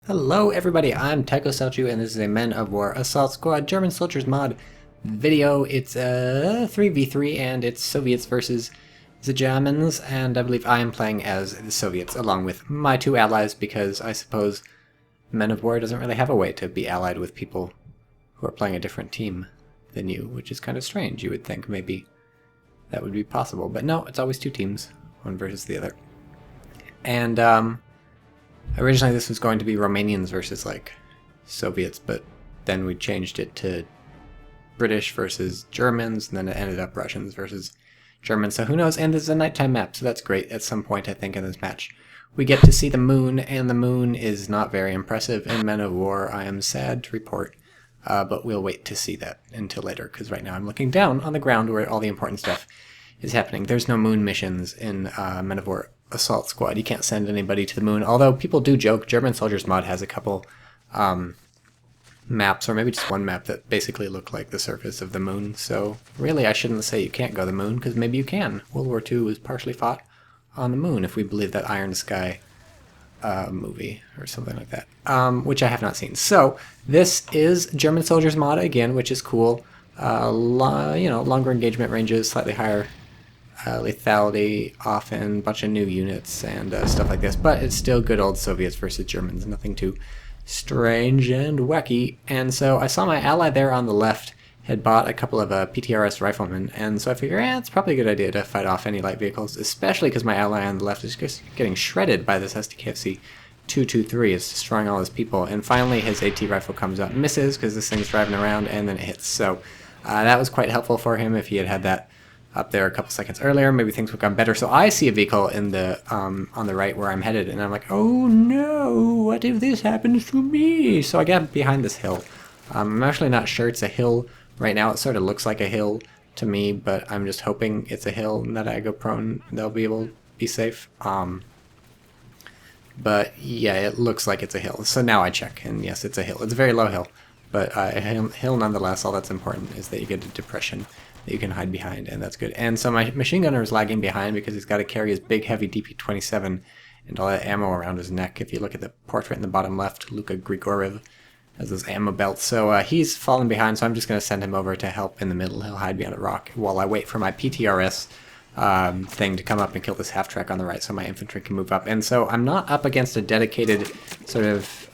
Hello everybody, I'm Tychocelchuuu and this is a Men of War Assault Squad German Soldiers mod video. It's a 3v3 and it's Soviets versus the Germans, and I believe I am playing as the Soviets along with my two allies because I suppose Men of War doesn't really have a way to be allied with people who are playing a different team than you, which is kind of strange. You would think maybe that would be possible, but no, it's always two teams, one versus the other. And originally this was going to be Romanians versus like Soviets, but then we changed it to British versus Germans, and then it ended up Russians versus Germans, so who knows. And this is a nighttime map, so that's great. At some point I think in this match we get to see the moon, and the moon is not very impressive in Men of War, I am sad to report, but we'll wait to see that until later, because right now I'm looking down on the ground where all the important stuff is happening. There's no moon missions in Men of War Assault Squad. You can't send anybody to the moon, although people do joke. German Soldiers mod has a couple maps, or maybe just one map, that basically look like the surface of the moon, so really I shouldn't say you can't go to the moon, because maybe you can. World War II was partially fought on the moon, if we believe that Iron Sky movie or something like that, which I have not seen. So this is German Soldiers mod again, which is cool. Longer engagement ranges, slightly higher lethality, often, bunch of new units and stuff like this, but it's still good old Soviets versus Germans, nothing too strange and wacky. And so I saw my ally there on the left had bought a couple of PTRS riflemen, and so I figured, it's probably a good idea to fight off any light vehicles, especially because my ally on the left is just getting shredded by this STKFC 223. It's destroying all his people, and finally his AT rifle comes up, misses because this thing's driving around, and then it hits. So that was quite helpful for him. If he had that up there a couple seconds earlier, maybe things would have gone better. So I see a vehicle in the on the right where I'm headed, and I'm like, oh no, what if this happens to me? So I get behind this hill. I'm actually not sure it's a hill right now. It sort of looks like a hill to me, but I'm just hoping it's a hill, and that I go prone, they'll be able to be safe. But yeah, it looks like it's a hill. So now I check, and yes, it's a hill. It's a very low hill, but a hill nonetheless. All that's important is that you get a depression that you can hide behind, and that's good. And so my machine gunner is lagging behind because he's got to carry his big heavy DP-27 and all that ammo around his neck. If you look at the portrait in the bottom left, Luka Grigorev has this ammo belt, so he's falling behind, so I'm just going to send him over to help in the middle. He'll hide behind a rock while I wait for my PTRS thing to come up and kill this half-track on the right so my infantry can move up. And so I'm not up against a dedicated sort of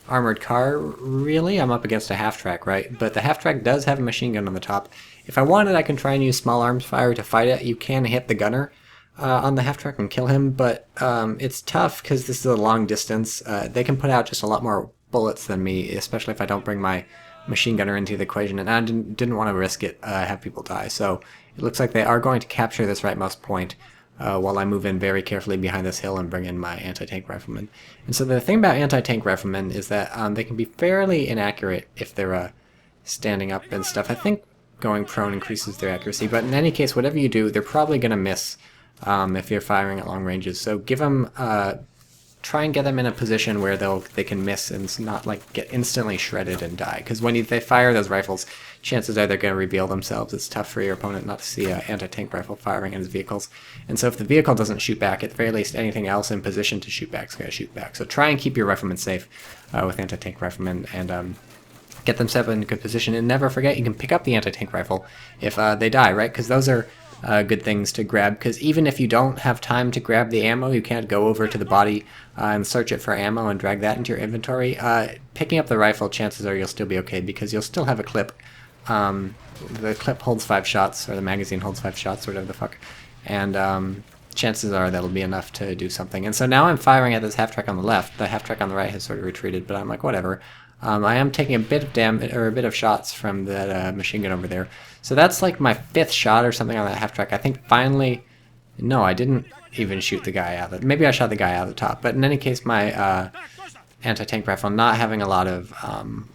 armored car, really. I'm up against a half-track, right? But the half-track does have a machine gun on the top. If I wanted, I can try and use small arms fire to fight it. You can hit the gunner on the half-track and kill him, but it's tough because this is a long distance. They can put out just a lot more bullets than me, especially if I don't bring my machine gunner into the equation, and I didn't want to risk it, have people die. So it looks like they are going to capture this rightmost point while I move in very carefully behind this hill and bring in my anti-tank riflemen. And so the thing about anti-tank riflemen is that they can be fairly inaccurate if they're standing up and stuff. I think going prone increases their accuracy, but in any case, whatever you do, they're probably going to miss if you're firing at long ranges. So give them, try and get them in a position where they can miss and not like get instantly shredded and die. Because when they fire those rifles, chances are they're going to reveal themselves. It's tough for your opponent not to see an anti-tank rifle firing at his vehicles. And so if the vehicle doesn't shoot back, at the very least anything else in position to shoot back is going to shoot back. So try and keep your riflemen safe with anti-tank riflemen, and get them set in a good position. And never forget, you can pick up the anti-tank rifle if they die, right? Because those are good things to grab, because even if you don't have time to grab the ammo, you can't go over to the body and search it for ammo and drag that into your inventory. Picking up the rifle, chances are you'll still be okay, because you'll still have a clip. The clip holds 5 shots, or the magazine holds 5 shots, or whatever the fuck, and chances are that'll be enough to do something. And so now I'm firing at this half-track on the left. The half-track on the right has sort of retreated, but I'm like, whatever. I am taking a bit of damage, or a bit of shots from that machine gun over there. So that's like my 5th shot or something on that half-track. I think finally, no, I didn't even shoot the guy out of it. Maybe I shot the guy out of the top. But in any case, my anti-tank rifle not having a lot of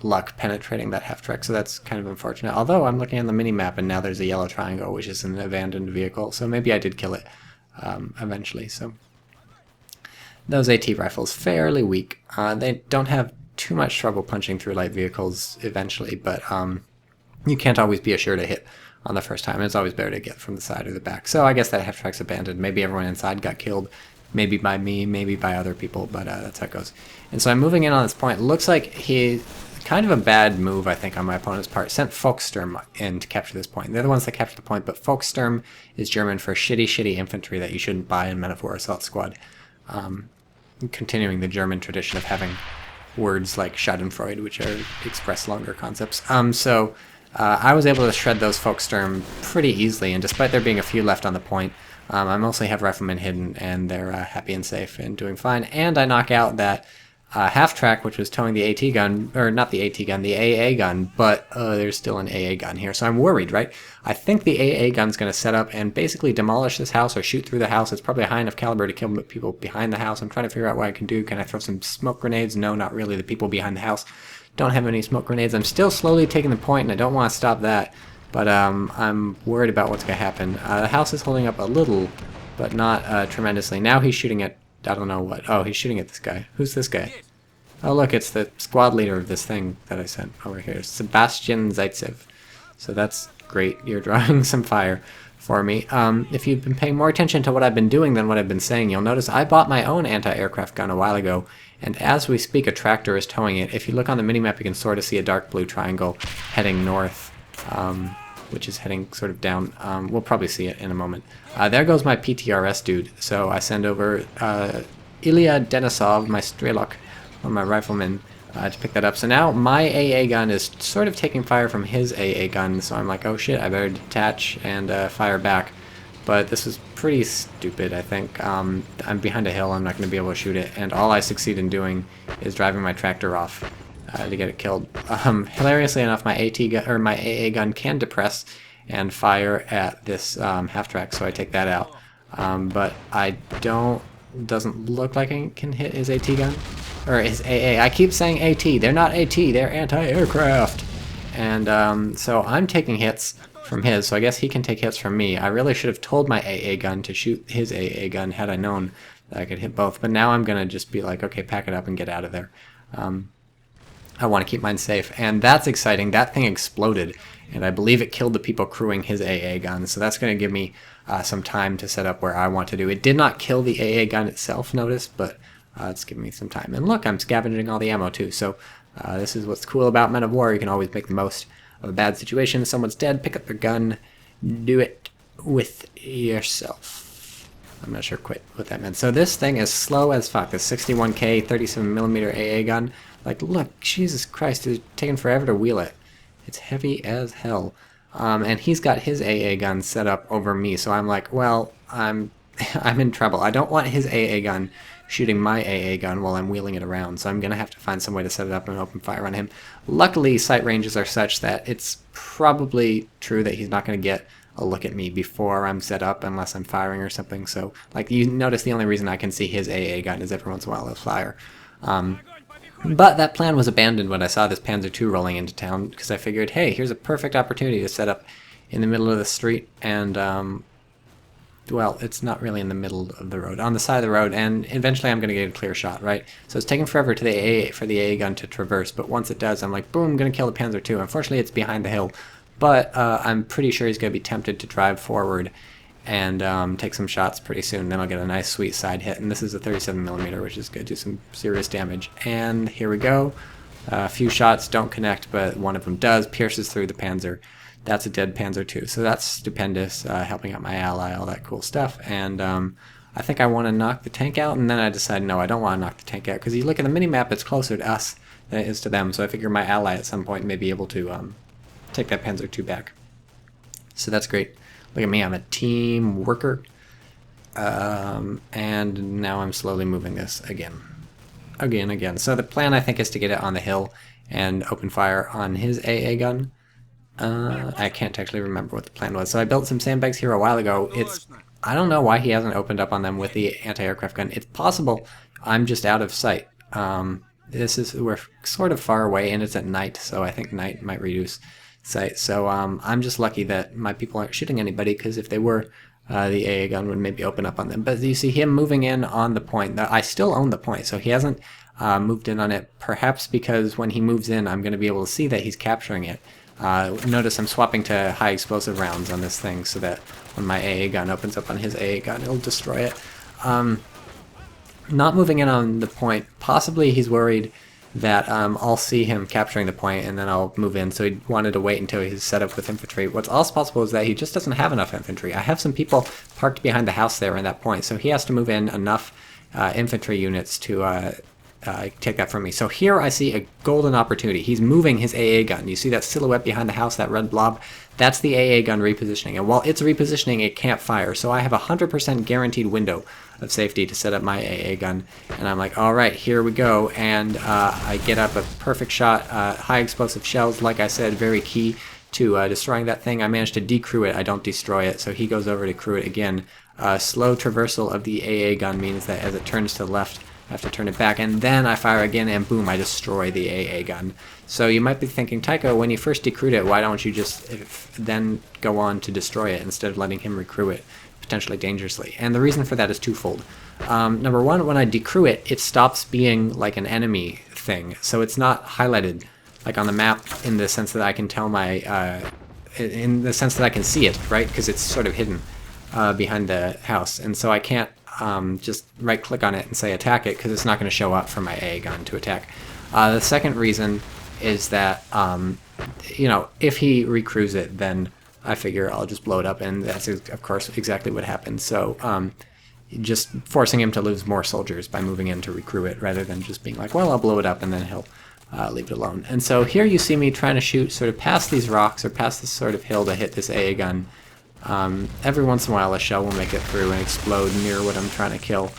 luck penetrating that half-track, so that's kind of unfortunate. Although I'm looking on the mini-map, and now there's a yellow triangle, which is an abandoned vehicle. So maybe I did kill it eventually. So those AT rifles, fairly weak. They don't have too much trouble punching through light vehicles eventually, but you can't always be assured to hit on the first time. It's always better to get from the side or the back. So I guess that half-track's abandoned. Maybe everyone inside got killed. Maybe by me, maybe by other people, but that's how it goes. And so I'm moving in on this point. Looks like he, kind of a bad move, I think, on my opponent's part, sent Volkssturm in to capture this point. They're the ones that captured the point, but Volkssturm is German for shitty infantry that you shouldn't buy in Men of War Assault Squad. Continuing the German tradition of having words like Schadenfreude, which are express longer concepts. So I was able to shred those Volkssturm pretty easily, and despite there being a few left on the point, I mostly have riflemen hidden, and they're happy and safe and doing fine. And I knock out that half-track, which was towing the AT gun, or not the AT gun, the AA gun, but there's still an AA gun here, so I'm worried, right? I think the AA gun's going to set up and basically demolish this house or shoot through the house. It's probably a high enough caliber to kill people behind the house. I'm trying to figure out what I can do. Can I throw some smoke grenades? No, not really. The people behind the house don't have any smoke grenades. I'm still slowly taking the point, and I don't want to stop that, but I'm worried about what's going to happen. The house is holding up a little, but not tremendously. Now he's shooting at, I don't know what. Oh, he's shooting at this guy. Who's this guy? Oh, look, it's the squad leader of this thing that I sent over here, Sebastian Zaitsev. So that's great. You're drawing some fire for me. If you've been paying more attention to what I've been doing than what I've been saying, you'll notice I bought my own anti-aircraft gun a while ago, and as we speak, a tractor is towing it. If you look on the minimap, you can sort of see a dark blue triangle heading north, which is heading sort of down. We'll probably see it in a moment. There goes my PTRS dude. So I send over Ilya Denisov, my Strelok, or my rifleman, to pick that up. So now my AA gun is sort of taking fire from his AA gun, so I'm like, oh shit, I better detach and fire back. But this is pretty stupid, I think. I'm behind a hill, I'm not going to be able to shoot it, and all I succeed in doing is driving my tractor off to get it killed. Hilariously enough, my my AA gun can depress and fire at this half-track, so I take that out. But I doesn't look like I can hit his AT gun. Or his AA. I keep saying AT. They're not AT. They're anti-aircraft. And so I'm taking hits from his, so I guess he can take hits from me. I really should have told my AA gun to shoot his AA gun had I known that I could hit both. But now I'm going to just be like, okay, pack it up and get out of there. I want to keep mine safe. And that's exciting. That thing exploded. And I believe it killed the people crewing his AA gun. So that's going to give me some time to set up where I want to do. It did not kill the AA gun itself, notice, but it's giving me some time. And look, I'm scavenging all the ammo too. So this is what's cool about Men of War. You can always make the most of a bad situation. Someone's dead, pick up their gun, do it with yourself. I'm not sure quite what that meant. So this thing is slow as fuck. This 61K 37mm AA gun. Like, look, Jesus Christ, it's taking forever to wheel it. It's heavy as hell. And he's got his AA gun set up over me. So I'm like, well, I'm in trouble. I don't want his AA gun shooting my AA gun while I'm wheeling it around, so I'm going to have to find some way to set it up and open fire on him. Luckily, sight ranges are such that it's probably true that he's not going to get a look at me before I'm set up unless I'm firing or something. So, like, you notice the only reason I can see his AA gun is every once in a while I'll fire. But that plan was abandoned when I saw this Panzer II rolling into town, because I figured, hey, here's a perfect opportunity to set up in the middle of the street and well, it's not really in the middle of the road, on the side of the road, and eventually I'm going to get a clear shot, right? So it's taking forever for the AA gun to traverse, but once it does, I'm like, boom, I'm going to kill the Panzer II. Unfortunately, it's behind the hill, but I'm pretty sure he's going to be tempted to drive forward and take some shots pretty soon. Then I'll get a nice, sweet side hit, and this is a 37mm, which is going to do some serious damage. And here we go. A few shots don't connect, but one of them does, pierces through the Panzer. That's a dead Panzer II, so that's stupendous, helping out my ally, all that cool stuff. And I think I want to knock the tank out, and then I decide, no, I don't want to knock the tank out, because you look at the minimap, it's closer to us than it is to them, so I figure my ally at some point may be able to take that Panzer II back. So that's great. Look at me, I'm a team worker. And now I'm slowly moving this again. So the plan, I think, is to get it on the hill and open fire on his AA gun. I can't actually remember what the plan was. So I built some sandbags here a while ago. I don't know why he hasn't opened up on them with the anti-aircraft gun. It's possible I'm just out of sight. We're sort of far away, and it's at night, so I think night might reduce sight. So I'm just lucky that my people aren't shooting anybody, because if they were, the AA gun would maybe open up on them. But you see him moving in on the point. I still own the point, so he hasn't moved in on it, perhaps because when he moves in, I'm going to be able to see that he's capturing it. Notice I'm swapping to high explosive rounds on this thing so that when my AA gun opens up on his AA gun, it'll destroy it. not moving in on the point. Possibly he's worried that I'll see him capturing the point and then I'll move in, so he wanted to wait until he's set up with infantry. What's also possible is that he just doesn't have enough infantry. I have some people parked behind the house there in that point, so he has to move in enough infantry units to take that from me. So here I see a golden opportunity. He's moving his AA gun. You see that silhouette behind the house, that red blob? That's the AA gun repositioning. And while it's repositioning, it can't fire. So I have a 100% guaranteed window of safety to set up my AA gun. And I'm like, all right, here we go. And I get up a perfect shot. High explosive shells, like I said, very key to destroying that thing. I managed to decrew it. I don't destroy it. So he goes over to crew it again. Slow traversal of the AA gun means that as it turns to the left, I have to turn it back, and then I fire again, and boom, I destroy the AA gun. So you might be thinking, Tycho, when you first decrewed it, why don't you just then go on to destroy it instead of letting him recrew it, potentially dangerously? And the reason for that is twofold. Number one, when I decrew it, it stops being like an enemy thing. So it's not highlighted like on the map in the sense that I can tell my, in the sense that I can see it, right? Because it's sort of hidden behind the house. And so I can't just right click on it and say attack it, because it's not going to show up for my AA gun to attack. The second reason is that, you know, if he recrews it, then I figure I'll just blow it up, and that's of course exactly what happened. So just forcing him to lose more soldiers by moving in to recrew it, rather than just being like, well, I'll blow it up and then he'll leave it alone. And so here you see me trying to shoot sort of past these rocks or past this sort of hill to hit this AA gun. Every once in a while a shell will make it through and explode near what I'm trying to kill.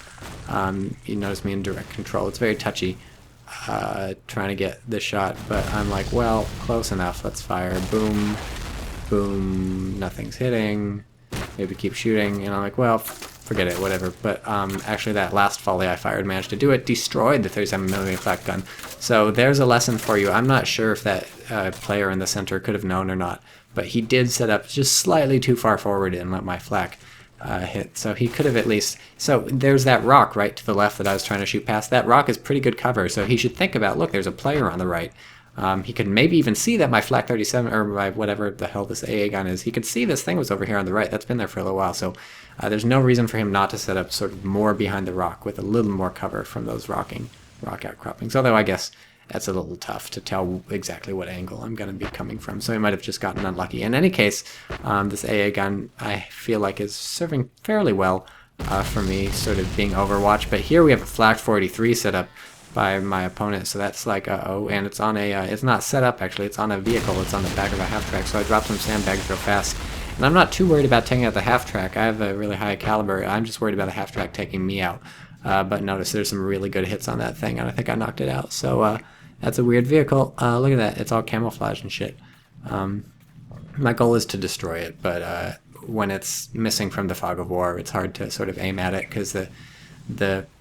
You notice me in direct control. It's very touchy trying to get the shot, but I'm like, well, close enough, let's fire. Boom, boom, nothing's hitting. Maybe keep shooting, and I'm like, well, forget it, whatever. But actually that last volley I fired managed to do it, destroyed the 37mm flak gun. So there's a lesson for you. I'm not sure if that player in the center could have known or not, but he did set up just slightly too far forward and let my flak hit. So he could have at least... So there's that rock right to the left that I was trying to shoot past. That rock is pretty good cover, so he should think about, look, there's a player on the right. He could maybe even see that my flak 37, or my whatever the hell this AA gun is, he could see this thing was over here on the right. That's been there for a little while, so there's no reason for him not to set up sort of more behind the rock with a little more cover from those rock outcroppings. Although I guess that's a little tough to tell exactly what angle I'm going to be coming from, so he might have just gotten unlucky. In any case, this AA gun I feel like is serving fairly well for me, sort of being Overwatch. But here we have a flak 483 set up by my opponent, so that's like uh-oh, and it's on a it's not set up actually, it's on a vehicle, it's on the back of a half track. So I dropped some sandbags real fast, and I'm not too worried about taking out the half track. I have a really high caliber. I'm just worried about the half track taking me out. But notice there's some really good hits on that thing, and I think I knocked it out. So that's a weird vehicle. Look at that, it's all camouflage and shit. My goal is to destroy it, but when it's missing from the fog of war, it's hard to sort of aim at it, because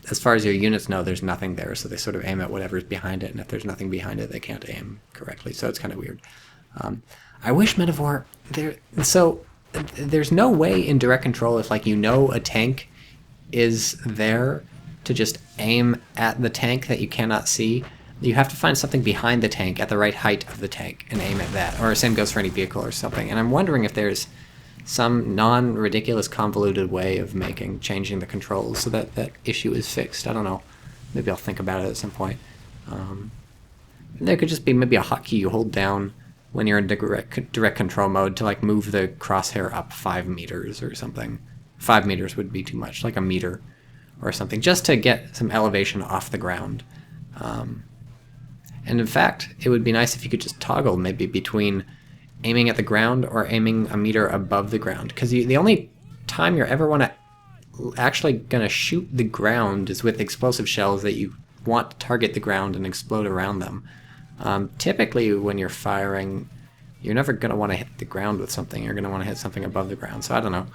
as far as your units know, there's nothing there, so they sort of aim at whatever's behind it, and if there's nothing behind it, they can't aim correctly, so it's kind of weird. I wish Men of War, there's no way in direct control, if like you know a tank is there, to just aim at the tank that you cannot see. You have to find something behind the tank at the right height of the tank and aim at that, or same goes for any vehicle or something. And I'm wondering if there's some non-ridiculous convoluted way of changing the controls so that that issue is fixed. I don't know. Maybe I'll think about it at some point. There could just be maybe a hotkey you hold down when you're in direct control mode to like move the crosshair up 5 meters or something. 5 meters would be too much, like a meter or something, just to get some elevation off the ground. And in fact, it would be nice if you could just toggle maybe between aiming at the ground or aiming a meter above the ground, because the only time you're ever actually gonna shoot the ground is with explosive shells that you want to target the ground and explode around them. Typically when you're firing, you're never gonna want to hit the ground with something. You're gonna want to hit something above the ground. So I don't know,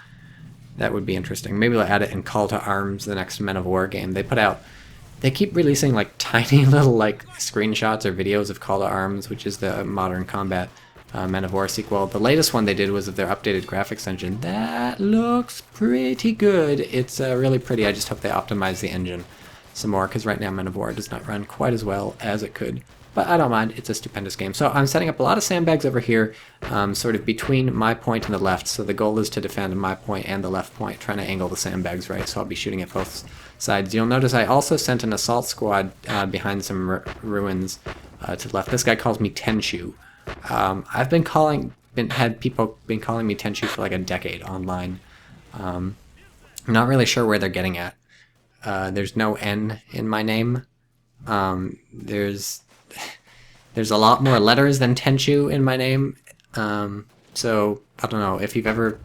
that would be interesting. Maybe they'll add it in Call to Arms, the next Men of War game. They keep releasing like tiny little like screenshots or videos of Call to Arms, which is the modern combat Men of War sequel. The latest one they did was of their updated graphics engine. That looks pretty good. It's really pretty. I just hope they optimize the engine some more, because right now Men of War does not run quite as well as it could. But I don't mind. It's a stupendous game. So I'm setting up a lot of sandbags over here, sort of between my point and the left. So the goal is to defend my point and the left point, trying to angle the sandbags right. So I'll be shooting at both sides. You'll notice I also sent an assault squad behind some ruins to the left. This guy calls me Tenchu. I've had people been calling me Tenchu for like a decade online. I'm not really sure where they're getting at. There's no N in my name. There's a lot more letters than Tenchu in my name. So I don't know if you've ever,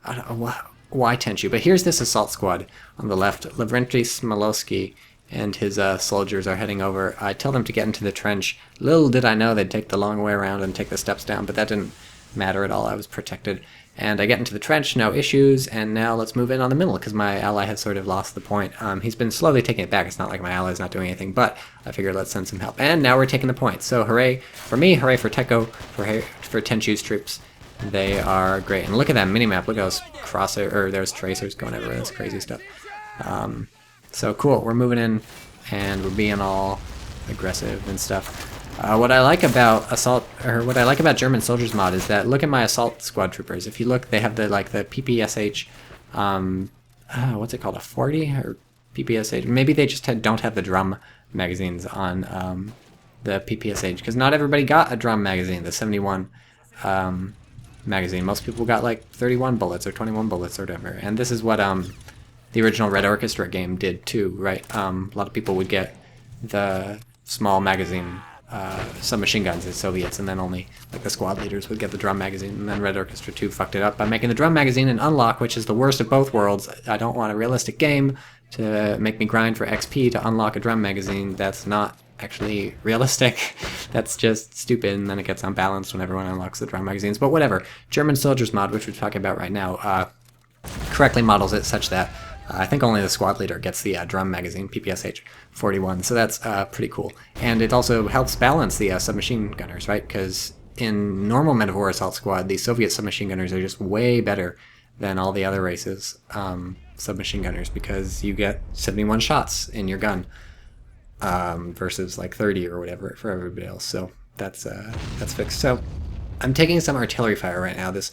I don't know why Tenchu, but here's this assault squad on the left. Lavrentiy Smolowski and his soldiers are heading over. I tell them to get into the trench. Little did I know they'd take the long way around and take the steps down, but that didn't matter at all. I was protected. And I get into the trench, no issues, and now let's move in on the middle, because my ally has sort of lost the point. He's been slowly taking it back. It's not like my ally's not doing anything, but I figured let's send some help. And now we're taking the point. So hooray for me, hooray for Tycho, hooray for Tenchu's troops. They are great. And look at that minimap. Look at those there's tracers going everywhere. That's crazy stuff. So cool. We're moving in, and we're being all aggressive and stuff. What I like about German Soldiers mod is that look at my assault squad troopers. If you look, they have the PPSH. What's it called? A 40 or PPSH? Maybe they just don't have the drum magazines on the PPSH, because not everybody got a drum magazine. The 71. Magazine. Most people got like 31 bullets or 21 bullets or whatever. And this is what the original Red Orchestra game did too, right? A lot of people would get the small magazine submachine guns as Soviets, and then only like the squad leaders would get the drum magazine. And then Red Orchestra 2 fucked it up by making the drum magazine an unlock, which is the worst of both worlds. I don't want a realistic game to make me grind for XP to unlock a drum magazine. That's not actually realistic. That's just stupid, and then it gets unbalanced when everyone unlocks the drum magazines. But whatever. German Soldiers mod, which we're talking about right now, correctly models it such that I think only the squad leader gets the drum magazine, PPSH 41, so that's pretty cool. And it also helps balance the submachine gunners, right? Because in normal Men of War Assault Squad, the Soviet submachine gunners are just way better than all the other races' submachine gunners, because you get 71 shots in your gun. Versus like 30 or whatever for everybody else. So that's fixed. So I'm taking some artillery fire right now. This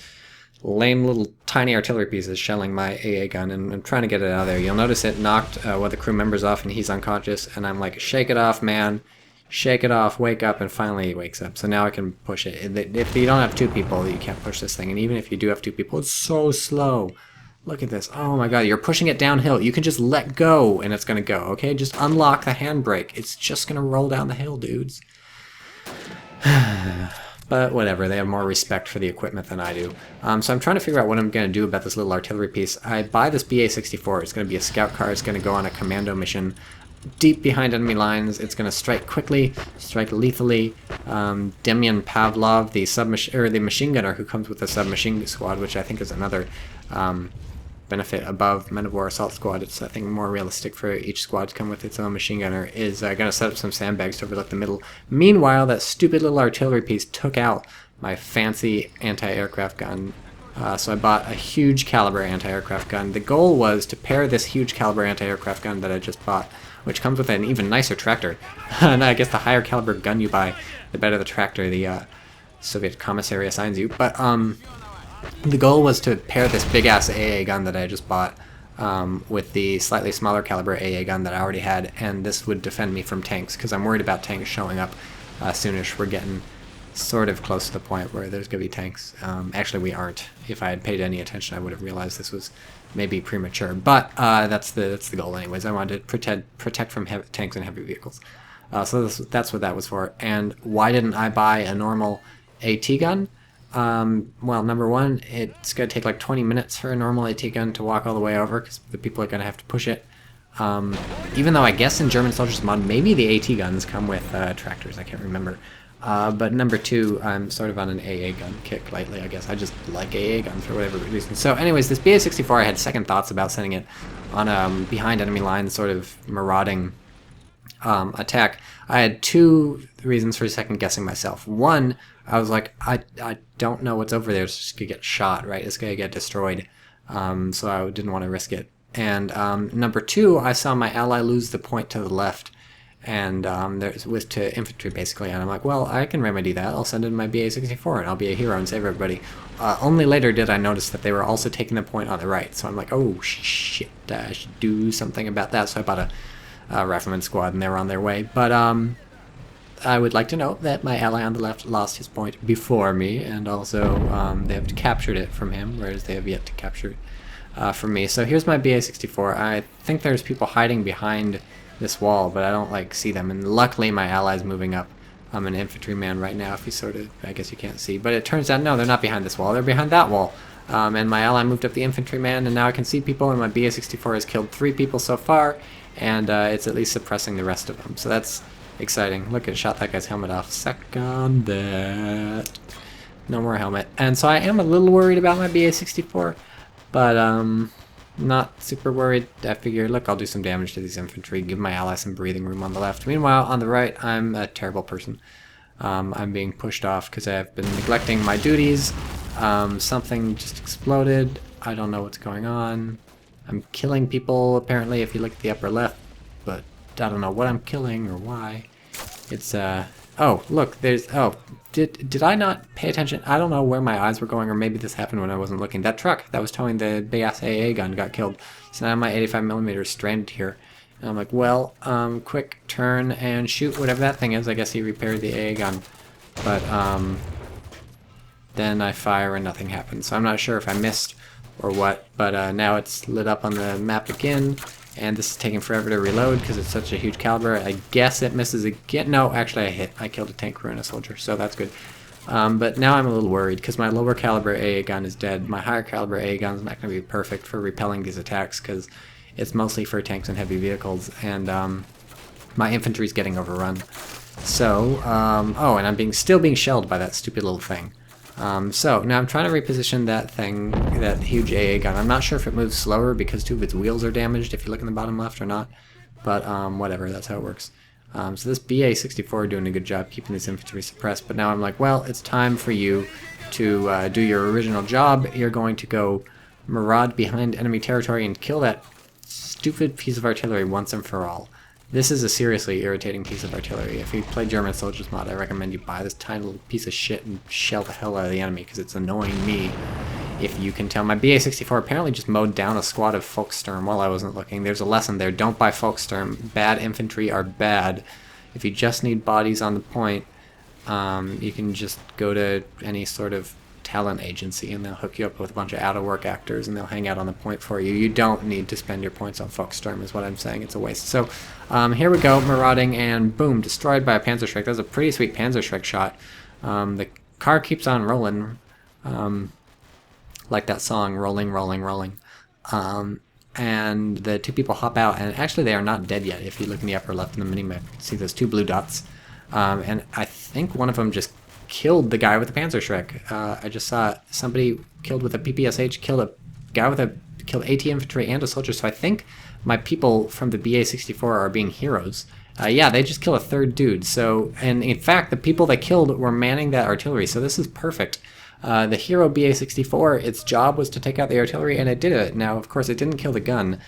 lame little tiny artillery piece is shelling my AA gun, and I'm trying to get it out of there. You'll notice it knocked one of the crew members off, and he's unconscious, and I'm like, shake it off, man. Shake it off, wake up, and finally he wakes up. So now I can push it. If you don't have 2 people, you can't push this thing. And even if you do have 2 people, it's so slow. Look at this. Oh my god, you're pushing it downhill. You can just let go and it's going to go, okay? Just unlock the handbrake. It's just going to roll down the hill, dudes. But whatever, they have more respect for the equipment than I do. So I'm trying to figure out what I'm going to do about this little artillery piece. I buy this BA-64. It's going to be a scout car. It's going to go on a commando mission deep behind enemy lines. It's going to strike quickly, strike lethally. Demyan Pavlov, the machine gunner who comes with the submachine squad, which I think is another benefit above Men of War Assault Squad. It's, I think, more realistic for each squad to come with its own machine gunner, is going to set up some sandbags to overlook the middle. Meanwhile, that stupid little artillery piece took out my fancy anti-aircraft gun. So I bought a huge caliber anti-aircraft gun. The goal was to pair this huge caliber anti-aircraft gun that I just bought, which comes with an even nicer tractor. And I guess the higher caliber gun you buy, the better the tractor the Soviet commissary assigns you. But the goal was to pair this big-ass AA gun that I just bought with the slightly smaller caliber AA gun that I already had, and this would defend me from tanks, because I'm worried about tanks showing up soonish. We're getting sort of close to the point where there's going to be tanks. Actually, we aren't. If I had paid any attention, I would have realized this was maybe premature, but that's the goal anyways. I wanted to protect from tanks and heavy vehicles. So that's what that was for. And why didn't I buy a normal AT gun? Well, number one, it's going to take like 20 minutes for a normal AT gun to walk all the way over, because the people are going to have to push it. Even though I guess in German Soldiers mod, maybe the AT guns come with tractors, I can't remember. But number two, I'm sort of on an AA gun kick lately, I guess. I just like AA guns for whatever reason. So anyways, this BA-64, I had second thoughts about sending it on a behind enemy lines sort of marauding attack. I had two reasons for second guessing myself. One, I was like, I don't know what's over there. It's just going to get shot, right? It's going to get destroyed. So I didn't want to risk it. And number two, I saw my ally lose the point to the left. and there's with to infantry basically, and I'm like, well, I can remedy that. I'll send in my BA-64 and I'll be a hero and save everybody. Only later did I notice that they were also taking the point on the right, so I'm like, oh shit, I should do something about that. So I bought a rifleman squad and they were on their way. But I would like to note that my ally on the left lost his point before me, and also they have captured it from him, whereas they have yet to capture it from me. So here's my BA-64. I think there's people hiding behind this wall, but I don't like see them, and luckily my ally's moving up. I'm an infantryman right now, if you sort of, I guess you can't see, but it turns out no, they're not behind this wall, they're behind that wall. And my ally moved up the infantryman, and now I can see people, and my BA-64 has killed 3 people so far, and it's at least suppressing the rest of them, so that's exciting. Look, it shot that guy's helmet off. Second that. No more helmet. And so I am a little worried about my BA-64, but not super worried. I figure, look, I'll do some damage to these infantry, give my ally some breathing room on the left. Meanwhile, on the right, I'm a terrible person. I'm being pushed off because I've been neglecting my duties. Something just exploded. I don't know what's going on. I'm killing people, apparently, if you look at the upper left, but I don't know what I'm killing or why. It's oh, look, there's, oh, did I not pay attention? I don't know where my eyes were going, or maybe this happened when I wasn't looking. That truck that was towing the big ass AA gun got killed. So now my 85mm is stranded here. And I'm like, well, quick turn and shoot whatever that thing is. I guess he repaired the AA gun. But then I fire and nothing happens. So I'm not sure if I missed or what, but now it's lit up on the map again. And this is taking forever to reload because it's such a huge caliber. I guess it misses again. No, actually I hit. I killed a tank crew and a soldier, so that's good. But now I'm a little worried because my lower caliber AA gun is dead. My higher caliber AA gun is not going to be perfect for repelling these attacks because it's mostly for tanks and heavy vehicles, and my infantry is getting overrun. So, oh, and I'm still being shelled by that stupid little thing. So now I'm trying to reposition that thing, that huge AA gun. I'm not sure if it moves slower because 2 of its wheels are damaged, if you look in the bottom left or not. But whatever, that's how it works. So this BA-64 doing a good job keeping this infantry suppressed. But now I'm like, well, it's time for you to do your original job. You're going to go maraud behind enemy territory and kill that stupid piece of artillery once and for all. This is a seriously irritating piece of artillery. If you play German Soldiers mod, I recommend you buy this tiny little piece of shit and shell the hell out of the enemy, because it's annoying me, if you can tell. My BA-64 apparently just mowed down a squad of Volkssturm while I wasn't looking. There's a lesson there. Don't buy Volkssturm. Bad infantry are bad. If you just need bodies on the point, you can just go to any sort of talent agency and they'll hook you up with a bunch of out-of-work actors and they'll hang out on the point for you. You don't need to spend your points on Volkssturm is what I'm saying. It's a waste. So here we go, marauding, and boom, destroyed by a Panzer That was a pretty sweet Panzer shot. The car keeps on rolling, like that song, Rolling, Rolling, Rolling. And the 2 people hop out, and actually they are not dead yet. If you look in the upper left in the minimap, you see those 2 blue dots. And I think one of them just killed the guy with the Panzer I just saw somebody killed with a PPSH, killed a guy with killed AT infantry and a soldier. So I think my people from the BA-64 are being heroes. Yeah, they just killed a 3rd dude. So, and in fact, the people they killed were manning that artillery. So this is perfect. The hero BA-64, its job was to take out the artillery, and it did it. Now, of course, it didn't kill the gun.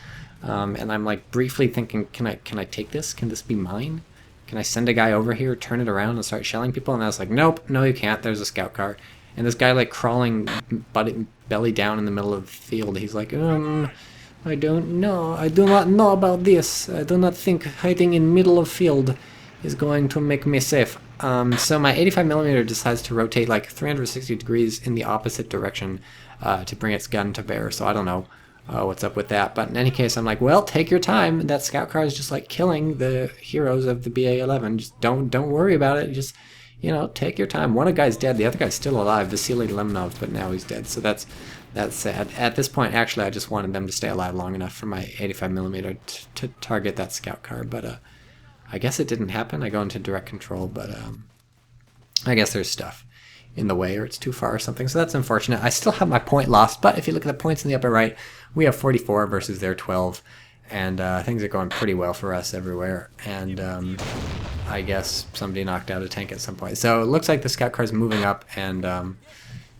And I'm like briefly thinking, can I take this? Can this be mine? Can I send a guy over here, turn it around, and start shelling people? And I was like, nope, no you can't. There's a scout car. And this guy like crawling belly down in the middle of the field. He's like, I don't know. I do not know about this. I do not think hiding in middle of field is going to make me safe. So my 85mm decides to rotate like 360 degrees in the opposite direction to bring its gun to bear. So I don't know what's up with that. But in any case, I'm like, well, take your time. That scout car is just like killing the heroes of the BA-11. Just don't worry about it. Just, you know, take your time. One guy's dead. The other guy's still alive, Vasily Lemnov, but now he's dead. So that's sad. At this point, actually, I just wanted them to stay alive long enough for my 85mm to target that scout car. But I guess it didn't happen. I go into direct control, but I guess there's stuff in the way, or it's too far or something. So that's unfortunate. I still have my point lost, but if you look at the points in the upper right, we have 44 versus their 12, and things are going pretty well for us everywhere. And I guess somebody knocked out a tank at some point. So it looks like the scout car is moving up, and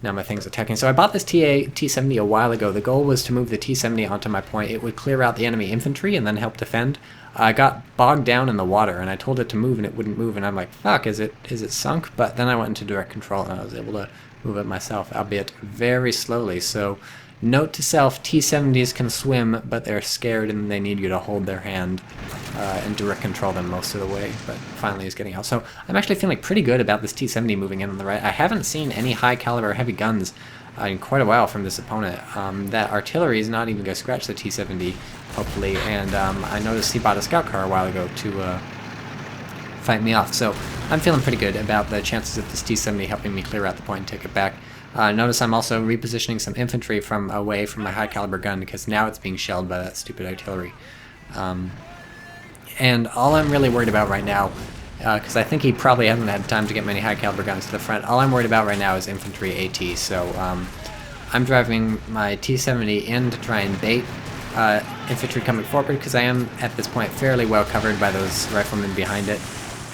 Now my thing's attacking. So I bought this T-70 a while ago. The goal was to move the T-70 onto my point. It would clear out the enemy infantry and then help defend. I got bogged down in the water, and I told it to move, and it wouldn't move. And I'm like, fuck, is it sunk? But then I went into direct control, and I was able to move it myself, albeit very slowly. So note to self, T-70s can swim, but they're scared, and they need you to hold their hand and direct control them most of the way. But finally he's getting out. So I'm actually feeling pretty good about this T-70 moving in on the right. I haven't seen any high caliber heavy guns in quite a while from this opponent. That artillery is not even going to scratch the T-70, hopefully. And I noticed he bought a scout car a while ago to fight me off. So I'm feeling pretty good about the chances of this T-70 helping me clear out the point and take it back. Notice I'm also repositioning some infantry from away from my high caliber gun, because now it's being shelled by that stupid artillery. And all I'm really worried about right now, because I think he probably hasn't had time to get many high caliber guns to the front, all I'm worried about right now is infantry AT. So I'm driving my T-70 in to try and bait infantry coming forward, because I am at this point fairly well covered by those riflemen behind it.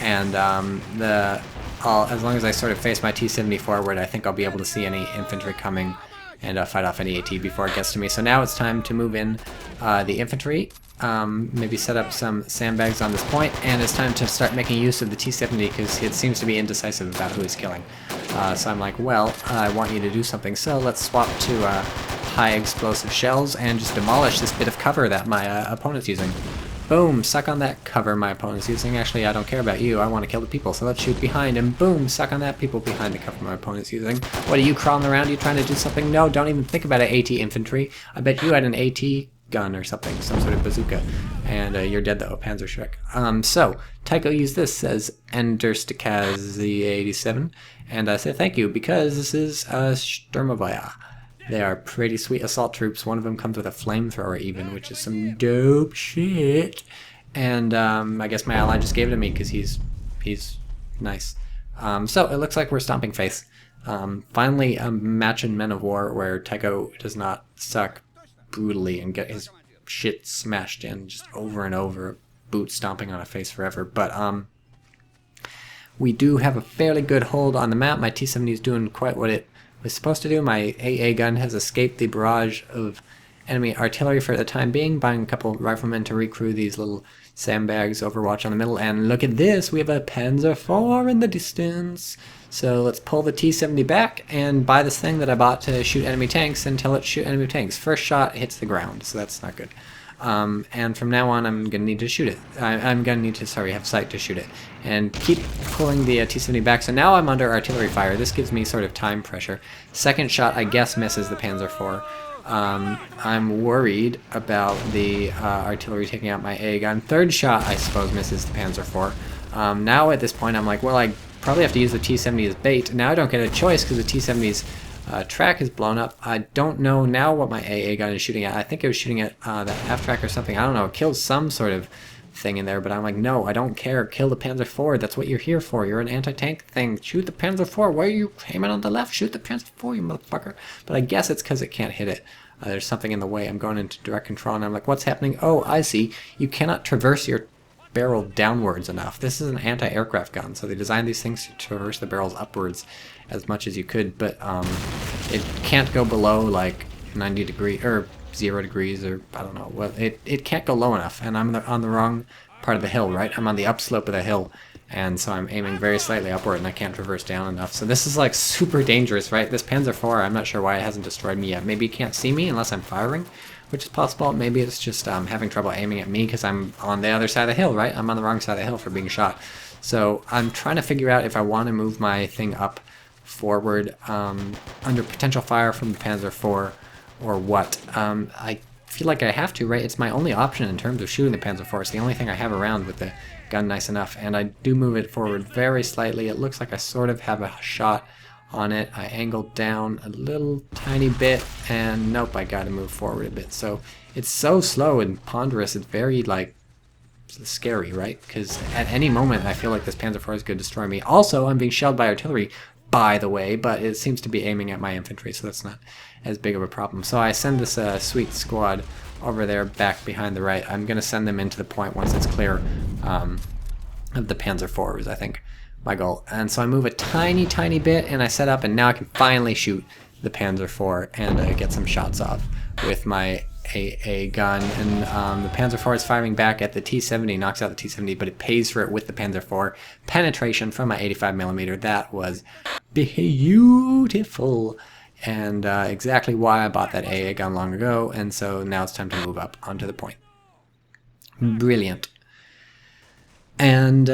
And as long as I sort of face my T-70 forward, I think I'll be able to see any infantry coming and fight off any AT before it gets to me. So now it's time to move in the infantry, maybe set up some sandbags on this point, and it's time to start making use of the T-70, because it seems to be indecisive about who he's killing. So I'm like, well, I want you to do something, so let's swap to high explosive shells and just demolish this bit of cover that my opponent's using. Boom, suck on that cover my opponent's using. Actually, I don't care about you, I want to kill the people, so let's shoot behind, and boom, suck on that people behind the cover my opponent's using. What, are you crawling around? Are you trying to do something? No, don't even think about it, AT infantry. I bet you had an AT gun or something, some sort of bazooka, and you're dead though, Panzer Shrek. So, Tycho used this, says Enderstakazi87, and I say thank you, because this is Sturmovaya. They are pretty sweet assault troops. One of them comes with a flamethrower even, which is some dope shit. And I guess my ally just gave it to me because he's nice. So it looks like we're stomping face. Finally a match in Men of War where Tycho does not suck brutally and get his shit smashed in just over and over, boot stomping on a face forever. But we do have a fairly good hold on the map. My T-70 is doing quite what it was supposed to do. My AA gun has escaped the barrage of enemy artillery for the time being, buying a couple riflemen to recrew these little sandbags, Overwatch on the middle, and look at this, we have a Panzer IV in the distance. So let's pull the T-70 back and buy this thing that I bought to shoot enemy tanks and tell it to shoot enemy tanks. First shot hits the ground, so that's not good. And from now on, I'm going to need to shoot it. I'm going to need to, have sight to shoot it. And keep pulling the T-70 back. So now I'm under artillery fire. This gives me sort of time pressure. Second shot, I guess, misses the Panzer IV. I'm worried about the artillery taking out my A gun. Third shot, I suppose, misses the Panzer IV. Now at this point, I'm like, well, I probably have to use the T-70 as bait. Now I don't get a choice because the T-70's track is blown up. I don't know now what my AA gun is shooting at. I think it was shooting at that half track or something. I don't know. It killed some sort of thing in there, but I'm like, no, I don't care. Kill the Panzer IV. That's what you're here for. You're an anti-tank thing. Shoot the Panzer IV. Why are you aiming on the left? Shoot the Panzer IV, you motherfucker. But I guess it's because it can't hit it. There's something in the way. I'm going into direct control, and I'm like, what's happening? Oh, I see. You cannot traverse your barrel downwards enough. This is an anti-aircraft gun, so they designed these things to traverse the barrels upwards as much as you could, but it can't go below like 90 degrees or 0 degrees, or I don't know. Well, it can't go low enough, and I'm on the wrong part of the hill, right? I'm on the upslope of the hill, and so I'm aiming very slightly upward, and I can't traverse down enough. So this is like super dangerous, right? This Panzer IV, I'm not sure why it hasn't destroyed me yet. Maybe it can't see me unless I'm firing, which is possible. Maybe it's just having trouble aiming at me because I'm on the other side of the hill, right? I'm on the wrong side of the hill for being shot. So I'm trying to figure out if I want to move my thing up forward under potential fire from the Panzer IV or what. I feel like I have to, right? It's my only option in terms of shooting the Panzer IV. It's the only thing I have around with the gun nice enough, and I do move it forward very slightly. It looks like I sort of have a shot on it. I angled down a little tiny bit, and nope, I gotta move forward a bit. So it's so slow and ponderous, it's very like scary, right? Because at any moment I feel like this Panzer IV is going to destroy me. Also, I'm being shelled by artillery, by the way, but it seems to be aiming at my infantry, so that's not as big of a problem. So I send this sweet squad over there back behind the right. I'm going to send them into the point once it's clear of the Panzer IVs, I think. my goal. And so I move a tiny bit, and I set up, and now I can finally shoot the Panzer IV and get some shots off with my AA gun. And the Panzer IV is firing back at the T-70, knocks out the T-70, but it pays for it with the Panzer IV. Penetration from my 85mm. That was beautiful. And exactly why I bought that AA gun long ago. And so now it's time to move up onto the point. Brilliant. And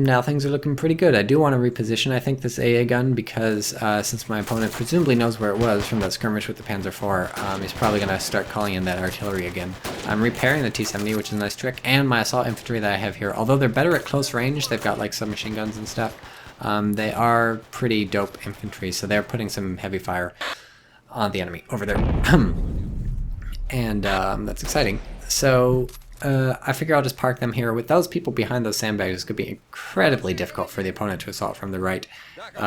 now things are looking pretty good. I do want to reposition, I think, this AA gun because since my opponent presumably knows where it was from that skirmish with the Panzer IV, he's probably going to start calling in that artillery again. I'm repairing the T-70, which is a nice trick, and my assault infantry that I have here. Although they're better at close range, they've got like submachine guns and stuff, they are pretty dope infantry, so they're putting some heavy fire on the enemy over there. And that's exciting. So I figure I'll just park them here. With those people behind those sandbags, it's going to be incredibly difficult for the opponent to assault from the right,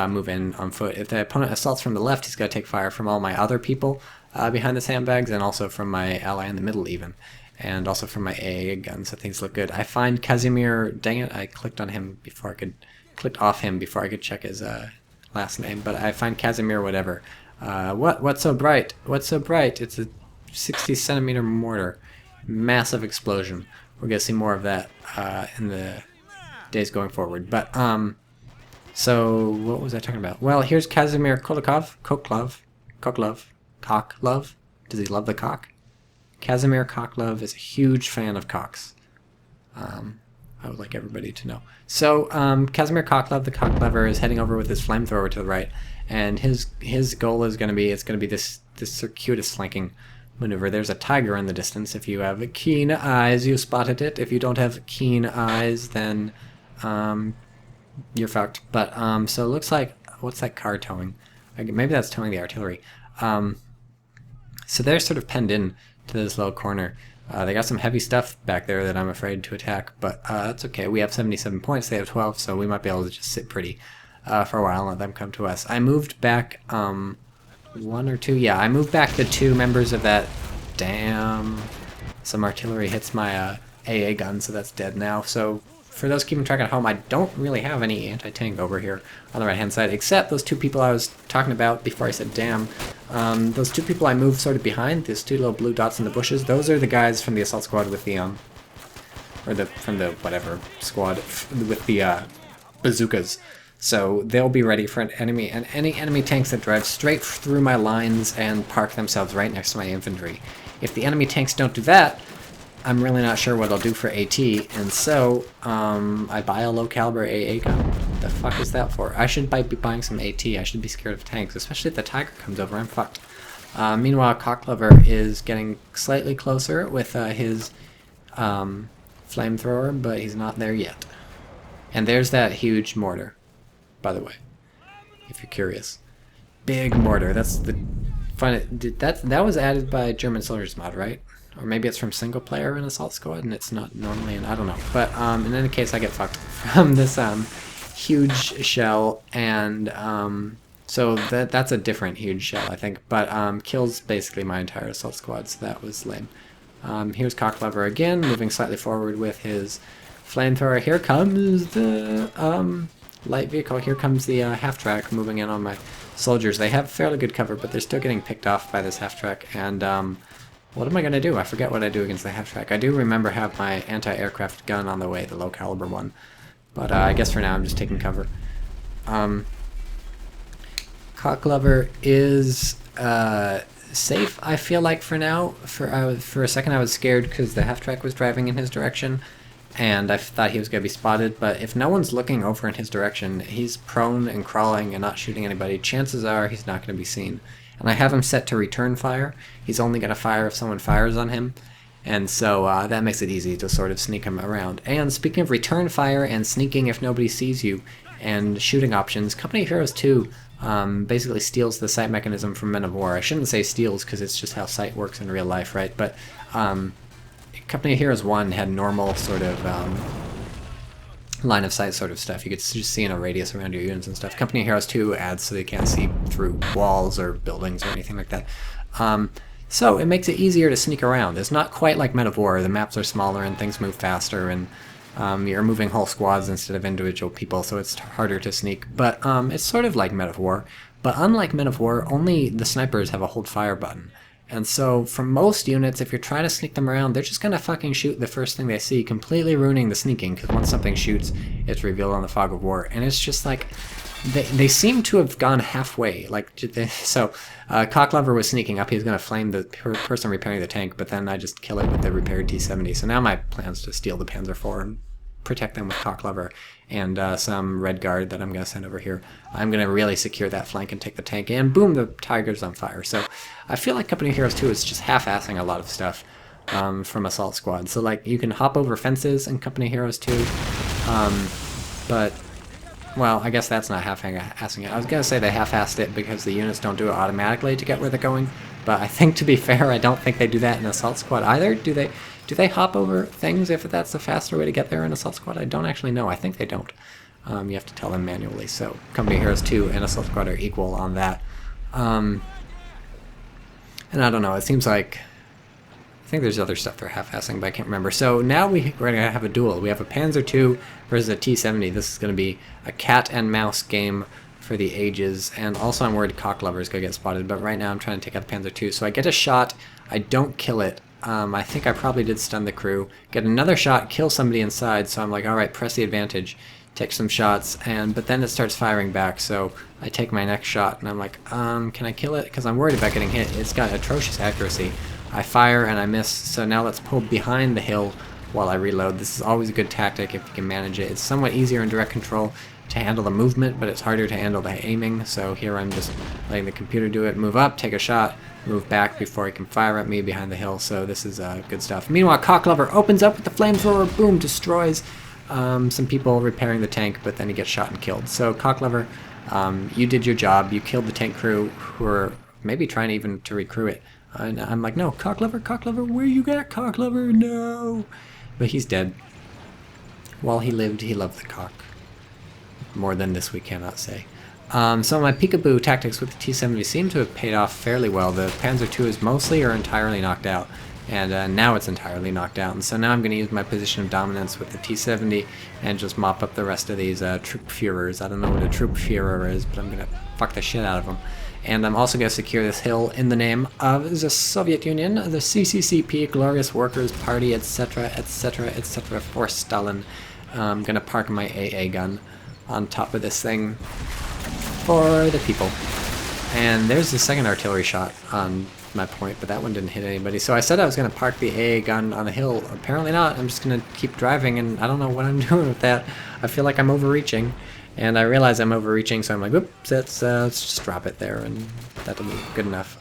move in on foot. If the opponent assaults from the left, he's got to take fire from all my other people behind the sandbags, and also from my ally in the middle even, and also from my AA gun, so things look good. I find Casimir, dang it, I clicked on him before I could, clicked off him before I could check his last name, but I find Casimir whatever. What's so bright? What's so bright? It's a 60cm mortar. Massive explosion. We're gonna see more of that in the days going forward. But so what was I talking about? Well, here's Casimir Koklov. Does he love the cock? Casimir Koklov is a huge fan of cocks. I would like everybody to know. So Casimir Koklov, the cock lover, is heading over with his flamethrower to the right, and his goal is gonna be this circuitous flanking maneuver. There's a tiger in the distance. If you have keen eyes, you spotted it. If you don't have keen eyes, then you're fucked. But so it looks like, what's that car towing? Maybe that's towing the artillery. So they're sort of penned in to this little corner. They got some heavy stuff back there that I'm afraid to attack, but that's okay. We have 77 points. They have 12, so we might be able to just sit pretty for a while and let them come to us. I moved back one or two, yeah, I moved back the two members of that. Damn, some artillery hits my AA gun, so that's dead now. So for those keeping track at home, I don't really have any anti-tank over here on the right hand side, except those two people I was talking about before I said damn. Those two people I moved sort of behind, these two little blue dots in the bushes, those are the guys from the assault squad with the from the whatever squad with the bazookas. So they'll be ready for any enemy tanks that drive straight through my lines and park themselves right next to my infantry. If the enemy tanks don't do that, I'm really not sure what I'll do for AT, and so I buy a low caliber AA gun. The fuck is that for? I should be buying some AT. I should be scared of tanks, especially if the Tiger comes over. I'm fucked. Meanwhile, Cocklover is getting slightly closer with his flamethrower, but he's not there yet. And there's that huge mortar, by the way, if you're curious. Big mortar. That's the fun. That was added by German Soldiers mod, right? Or maybe it's from single player in Assault Squad and it's not normally in, I don't know. But in any case, I get fucked from this huge shell, and so that's a different huge shell, I think. But kills basically my entire Assault Squad, so that was lame. Here's Cocklover again, moving slightly forward with his flamethrower. Here comes the light vehicle. Here comes the half-track moving in on my soldiers. They have fairly good cover, but they're still getting picked off by this half-track. And what am I going to do? I forget what I do against the half-track. I do remember have my anti-aircraft gun on the way, the low-caliber one. But I guess for now I'm just taking cover. Cocklover is safe, I feel like, for now. For a second I was scared because the half-track was driving in his direction, and I thought he was going to be spotted, but if no one's looking over in his direction, he's prone and crawling and not shooting anybody, chances are he's not going to be seen. And I have him set to return fire. He's only going to fire if someone fires on him, and so that makes it easy to sort of sneak him around. And speaking of return fire and sneaking if nobody sees you, and shooting options, Company of Heroes 2 basically steals the sight mechanism from Men of War. I shouldn't say steals because it's just how sight works in real life, right? But Company of Heroes 1 had normal sort of line of sight sort of stuff. You could just see in a radius around your units and stuff. Company of Heroes 2 adds so they can't see through walls or buildings or anything like that. So it makes it easier to sneak around. It's not quite like Men of War. The maps are smaller and things move faster, and You're moving whole squads instead of individual people, so it's harder to sneak. But it's sort of like Men of War. But unlike Men of War, only the snipers have a hold fire button. And so for most units, if you're trying to sneak them around, they're just going to fucking shoot the first thing they see, completely ruining the sneaking, because once something shoots, it's revealed on the Fog of War. And it's just like, they seem to have gone halfway. Like, so Cocklover was sneaking up, he was going to flame the person repairing the tank, but then I just kill it with the repaired T-70. So now my plan is to steal the Panzer IV and protect them with Cocklover and some Red Guard that I'm going to send over here. I'm going to really secure that flank and take the tank, and boom, the Tigers on fire. So I feel like Company of Heroes 2 is just half-assing a lot of stuff from Assault Squad. So like you can hop over fences in Company of Heroes 2, but, well, I guess that's not half-assing it. I was going to say they half-assed it because the units don't do it automatically to get where they're going, but I think, to be fair, I don't think they do that in Assault Squad either. Do they hop over things if that's a faster way to get there in Assault Squad? I don't actually know. I think they don't. You have to tell them manually. So Company of Heroes 2 and Assault Squad are equal on that. And I don't know. It seems like... I think there's other stuff they're half-assing, but I can't remember. So now we're going to have a duel. We have a Panzer II versus a T-70. This is going to be a cat and mouse game for the ages. And also I'm worried Cocklover is going to get spotted. But right now I'm trying to take out the Panzer II. So I get a shot. I don't kill it. I think I probably did stun the crew. Get another shot, kill somebody inside, so I'm like, alright, press the advantage, take some shots, but then it starts firing back, so I take my next shot, and I'm like, can I kill it? Because I'm worried about getting hit. It's got atrocious accuracy. I fire, and I miss, so now let's pull behind the hill while I reload. This is always a good tactic if you can manage it. It's somewhat easier in direct control to handle the movement, but it's harder to handle the aiming, so here I'm just letting the computer do it. Move up, take a shot, move back before he can fire at me behind the hill, so this is good stuff. Meanwhile, Cocklover opens up with the flamethrower, boom, destroys some people repairing the tank, but then he gets shot and killed. So Cocklover, you did your job, you killed the tank crew who were maybe trying even to recrew it. And I'm like, no, Cocklover, where you got Cocklover? No! But he's dead. While he lived, he loved the cock. More than this we cannot say. So my peekaboo tactics with the T-70 seem to have paid off fairly well. The Panzer II is mostly or entirely knocked out, and now it's entirely knocked out. And so now I'm going to use my position of dominance with the T-70 and just mop up the rest of these Truppführers. I don't know what a Truppführer is, but I'm going to fuck the shit out of them. And I'm also going to secure this hill in the name of the Soviet Union, the CCCP, Glorious Workers' Party, etc., etc., etc., for Stalin. I'm going to park my AA gun on top of this thing for the people. And there's the second artillery shot on my point, but that one didn't hit anybody. So I said I was going to park the AA gun on the hill. Apparently not. I'm just going to keep driving, and I don't know what I'm doing with that. I feel like I'm overreaching, and I realize I'm overreaching, so I'm like, whoops, let's just drop it there, and that'll be good enough.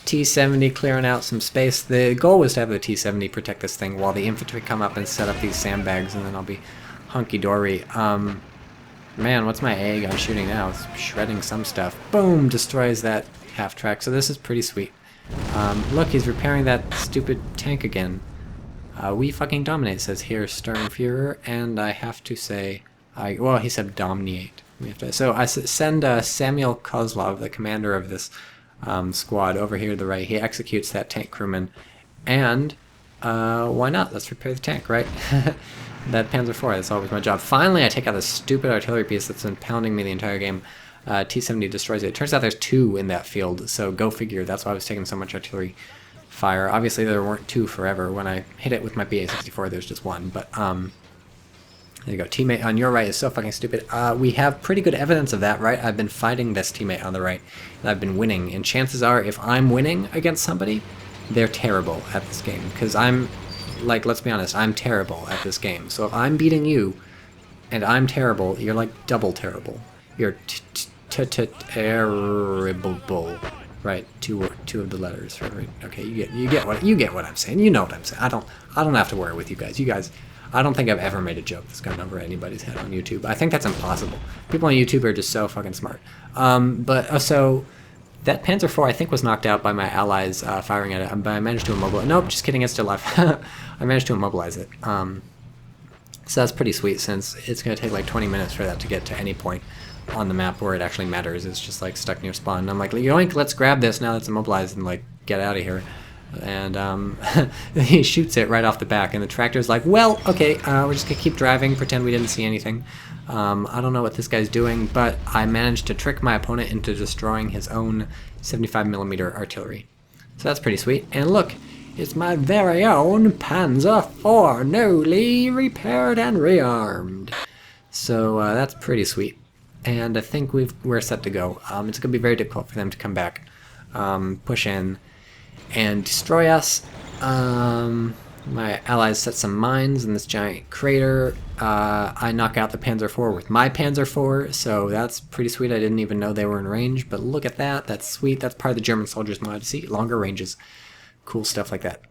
T-70 clearing out some space. The goal was to have the T-70 protect this thing while the infantry come up and set up these sandbags, and then I'll be hunky-dory. Man, what's my AA gun shooting now? It's shredding some stuff. Boom! Destroys that half-track, so this is pretty sweet. Look, he's repairing that stupid tank again. We fucking dominate, says here Sturmführer, and I have to say... well, he said dominate. So I send Samuel Kozlov, the commander of this squad, over here to the right. He executes that tank crewman, and why not? Let's repair the tank, right? That Panzer IV, that's always my job. Finally, I take out this stupid artillery piece that's been pounding me the entire game. T-70 destroys it. It turns out there's two in that field, so go figure. That's why I was taking so much artillery fire. Obviously, there weren't two forever. When I hit it with my BA-64, there's just one, but there you go. Teammate on your right is so fucking stupid. We have pretty good evidence of that, right? I've been fighting this teammate on the right, and I've been winning. And chances are, if I'm winning against somebody, they're terrible at this game. Because I'm, like, let's be honest, I'm terrible at this game. So if I'm beating you, and I'm terrible, you're like double terrible. You're terrible. Right? Two of the letters. Right? Okay, you get what I'm saying. You know what I'm saying. I don't have to worry with you guys. You guys. I don't think I've ever made a joke that's gone over anybody's head on YouTube. I think that's impossible. People on YouTube are just so fucking smart. So that Panzer IV, I think, was knocked out by my allies firing at it, but I managed to immobilize. Nope, just kidding, it's still alive. I managed to immobilize it. So that's pretty sweet, since it's going to take like 20 minutes for that to get to any point on the map where it actually matters. It's just like stuck near spawn. And I'm like, yoink, let's grab this now that's immobilized and like get out of here. And he shoots it right off the back, and the tractor's like, well, okay, we're just gonna keep driving, pretend we didn't see anything. I don't know what this guy's doing, but I managed to trick my opponent into destroying his own 75mm artillery. So that's pretty sweet. And look, it's my very own Panzer IV, newly repaired and rearmed. So that's pretty sweet. And I think we're set to go. It's going to be very difficult for them to come back, push in, and destroy us. My allies set some mines in this giant crater. I knock out the Panzer IV with my Panzer IV, so that's pretty sweet. I didn't even know they were in range, but look at that. That's sweet. That's part of the German soldiers mod. See, longer ranges. Cool stuff like that.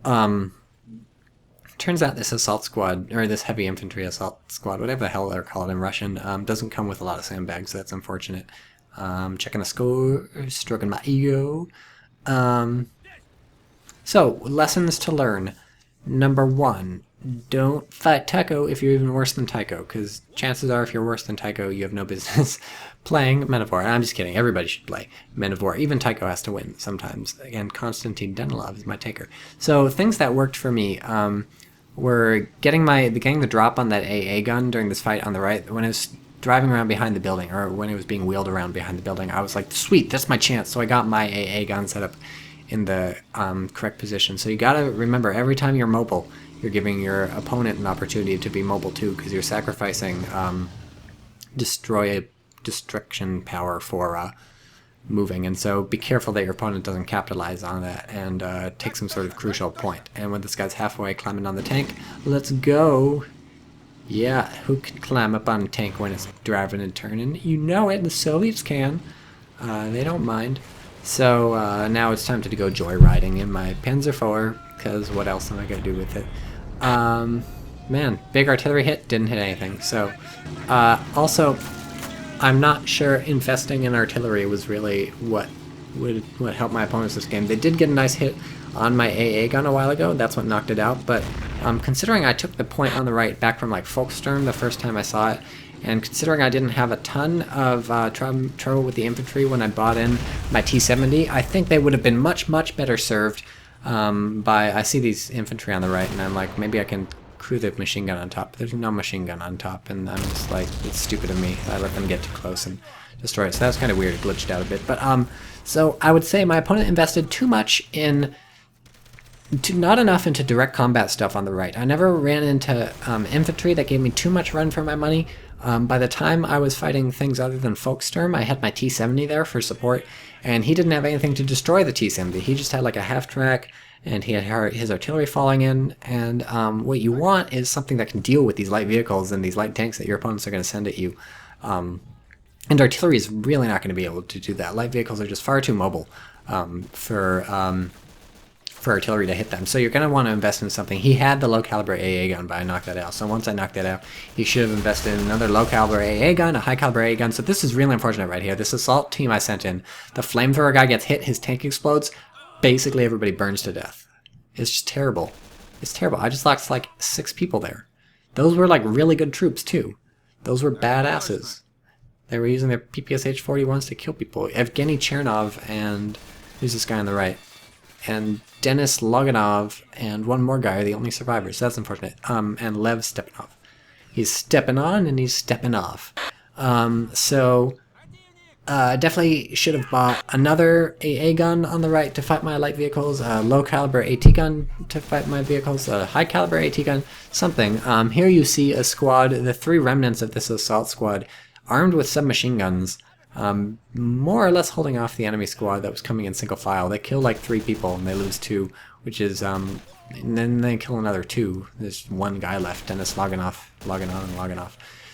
Turns out this assault squad, or this heavy infantry assault squad, whatever the hell they're called in Russian, doesn't come with a lot of sandbags, so that's unfortunate. Checking the score, stroking my ego. So, lessons to learn. Number 1, don't fight Tycho if you're even worse than Tycho, because chances are if you're worse than Tycho, you have no business playing Men of War. And I'm just kidding, everybody should play Men of War. Even Tycho has to win sometimes. Again, Konstantin Danilov is my taker. So things that worked for me were getting the drop on that AA gun during this fight on the right. When it was driving around behind the building, or when it was being wheeled around behind the building, I was like, sweet, that's my chance. So I got my AA gun set up in the correct position. So you gotta remember, every time you're mobile, you're giving your opponent an opportunity to be mobile too, because you're sacrificing destruction power for moving. And so be careful that your opponent doesn't capitalize on that and take some sort of crucial point. And when this guy's halfway climbing on the tank, let's go. Yeah, who can climb up on a tank when it's driving and turning? You know it, the Soviets can. They don't mind. So now it's time to go joyriding in my Panzer IV, because what else am I going to do with it? Man, big artillery hit, didn't hit anything. So, also, I'm not sure investing in artillery was really what helped my opponents this game. They did get a nice hit on my AA gun a while ago, that's what knocked it out, but considering I took the point on the right back from like Volkssturm the first time I saw it, and considering I didn't have a ton of trouble with the infantry when I bought in my T-70, I think they would have been much, much better served by... I see these infantry on the right, and I'm like, maybe I can crew the machine gun on top. But there's no machine gun on top, and I'm just like, it's stupid of me. I let them get too close and destroy it. So that was kind of weird. It glitched out a bit. But so I would say my opponent invested too much in... not enough into direct combat stuff on the right. I never ran into infantry that gave me too much run for my money. By the time I was fighting things other than Volkssturm, I had my T-70 there for support, and he didn't have anything to destroy the T-70. He just had like a half-track, and he had his artillery falling in, and what you want is something that can deal with these light vehicles and these light tanks that your opponents are going to send at you. And artillery is really not going to be able to do that. Light vehicles are just far too mobile for artillery to hit them. So you're going to want to invest in something. He had the low caliber AA gun, but I knocked that out. So once I knocked that out, he should have invested in another low caliber AA gun, a high caliber AA gun. So this is really unfortunate right here. This assault team I sent in, the flamethrower guy gets hit, his tank explodes, basically everybody burns to death. It's just terrible. It's terrible. I just lost like 6 people there. Those were like really good troops too. Those were badasses. They were using their PPSH-41s to kill people. Evgeny Chernov and who's this guy on the right? And Denis Loganov and one more guy are the only survivors. So that's unfortunate. And Lev Stepanov. He's stepping on and he's stepping off. Definitely should have bought another AA gun on the right to fight my light vehicles, a low caliber AT gun to fight my vehicles, a high caliber AT gun, something. Here you see a squad, the 3 remnants of this assault squad, armed with submachine guns. More or less holding off the enemy squad that was coming in single file. They kill like 3 people and they lose 2, which is, and then they kill another 2. There's 1 guy left, Denis Loganov.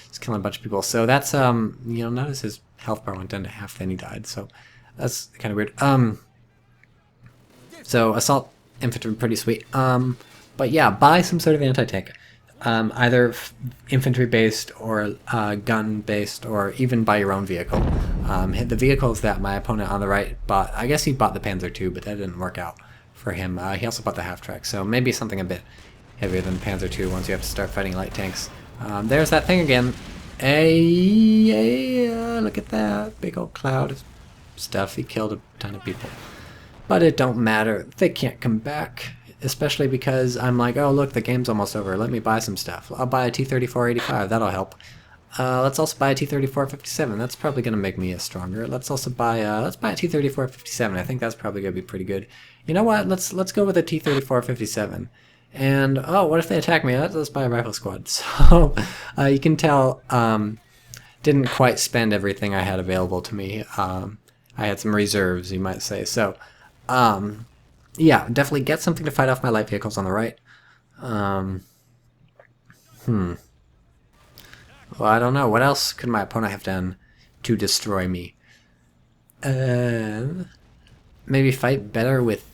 He's killing a bunch of people. So that's, notice his health bar went down to half, then he died. So that's kind of weird. So assault infantry, pretty sweet. But yeah, buy some sort of anti-tank. Either infantry-based or gun-based, or even buy your own vehicle. The vehicles that my opponent on the right bought, I guess he bought the Panzer II, but that didn't work out for him. He also bought the half-track, so maybe something a bit heavier than the Panzer II once you have to start fighting light tanks. There's that thing again. Hey, look at that big old cloud of stuff. He killed a ton of people. but it don't matter. They can't come back, especially because I'm like, oh look, the game's almost over. Let me buy some stuff. I'll buy a T-34-85. That'll help. Let's also buy a T-34-57. That's probably going to make me stronger. Let's also buy let's buy a T-34-57. I think that's probably going to be pretty good. You know what? Let's go with a T-34-57. And oh, what if they attack me? Let's buy a rifle squad. So you can tell didn't quite spend everything I had available to me. I had some reserves, you might say. So yeah, definitely get something to fight off my light vehicles on the right. Well, I don't know. What else could my opponent have done to destroy me? Maybe fight better with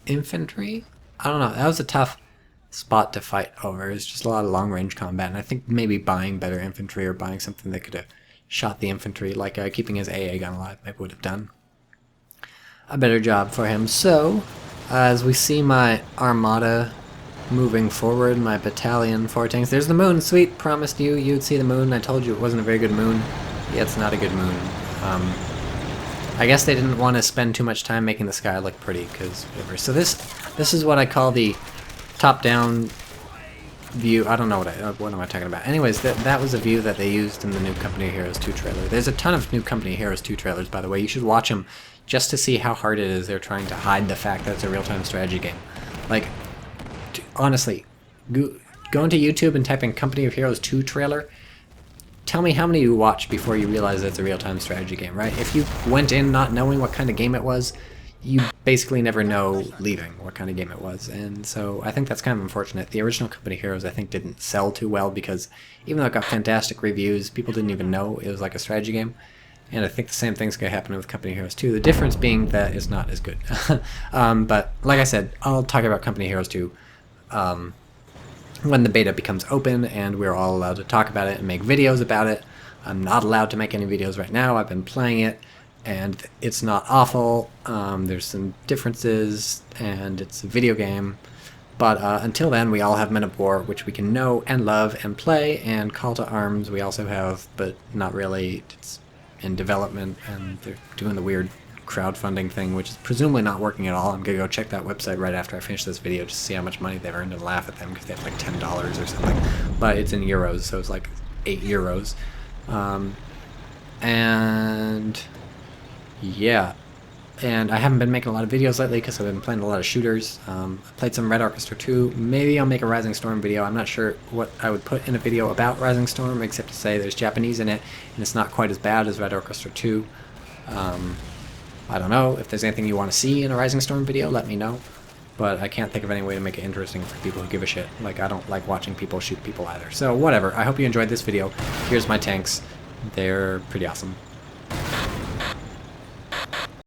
infantry? I don't know. That was a tough spot to fight over. It's just a lot of long-range combat, and I think maybe buying better infantry or buying something that could have shot the infantry, like keeping his AA gun alive, maybe would have done a better job for him. So, as we see my armada moving forward, my battalion, 4 tanks. There's the moon. Sweet. Promised you you'd see the moon. I told you it wasn't a very good moon. Yeah, it's not a good moon. I guess they didn't want to spend too much time making the sky look pretty, because whatever. So this is what I call the top-down view. I don't know what am I talking about. Anyways, that was a view that they used in the new Company of Heroes 2 trailer. There's a ton of new Company of Heroes 2 trailers, by the way. You should watch them just to see how hard it is they're trying to hide the fact that it's a real-time strategy game. Like, honestly, go into YouTube and type in Company of Heroes 2 trailer. Tell me how many you watch before you realize it's a real-time strategy game, right? If you went in not knowing what kind of game it was, you basically never know leaving what kind of game it was. And so I think that's kind of unfortunate. The original Company of Heroes, I think, didn't sell too well because even though it got fantastic reviews, people didn't even know it was like a strategy game. And I think the same thing's going to happen with Company of Heroes 2. The difference being that it's not as good. But like I said, I'll talk about Company of Heroes 2 when the beta becomes open and we're all allowed to talk about it and make videos about it. I'm not allowed to make any videos right now. I've been playing it and it's not awful. There's some differences and it's a video game. But until then, we all have Men of War, which we can know and love and play, and Call to Arms we also have, but not really. It's in development and they're doing the weird crowdfunding thing, which is presumably not working at all. I'm gonna go check that website right after I finish this video just to see how much money they've earned and laugh at them because they have like $10 or something. But it's in euros, so it's like 8 euros. And yeah, and I haven't been making a lot of videos lately because I've been playing a lot of shooters. I played some Red Orchestra 2. Maybe I'll make a Rising Storm video. I'm not sure what I would put in a video about Rising Storm, except to say there's Japanese in it and it's not quite as bad as Red Orchestra 2. I don't know. If there's anything you want to see in a Rising Storm video, let me know. But I can't think of any way to make it interesting for people who give a shit. Like, I don't like watching people shoot people either. So, whatever. I hope you enjoyed this video. Here's my tanks. They're pretty awesome.